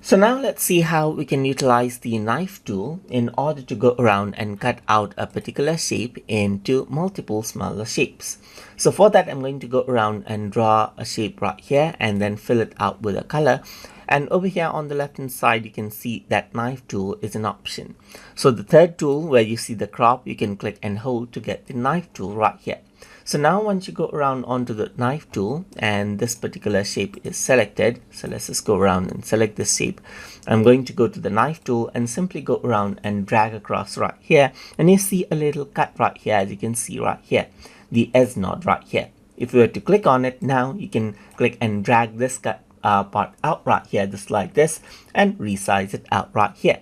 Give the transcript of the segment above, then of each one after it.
So now let's see how we can utilize the knife tool in order to go around and cut out a particular shape into multiple smaller shapes. So for that, I'm going to go around and draw a shape right here and then fill it out with a color. And over here on the left hand side, you can see that knife tool is an option. So the third tool where you see the crop, you can click and hold to get the knife tool right here. So now once you go around onto the knife tool and this particular shape is selected, so let's just go around and select this shape. I'm going to go to the knife tool and simply go around and drag across right here, and you see a little cut right here, as you can see right here, the S node right here. If you were to click on it now, you can click and drag this cut part out right here, just like this, and resize it out right here.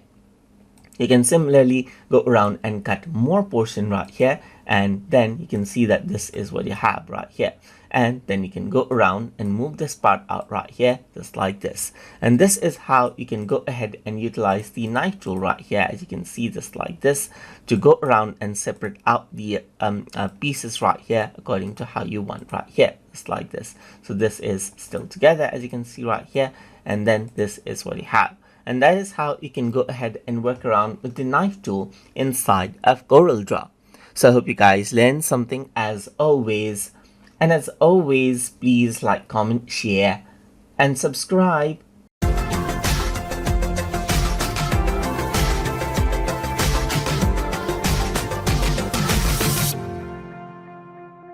You can similarly go around and cut more portion right here, and then you can see that this is what you have right here. And then you can go around and move this part out right here, just like this. And this is how you can go ahead and utilize the knife tool right here, as you can see, just like this, to go around and separate out the pieces right here according to how you want right here, just like this. So this is still together, as you can see right here, and then this is what you have. And that is how you can go ahead and work around with the knife tool inside of Corel Draw. So I hope you guys learned something as always. And as always, please like, comment, share, and subscribe.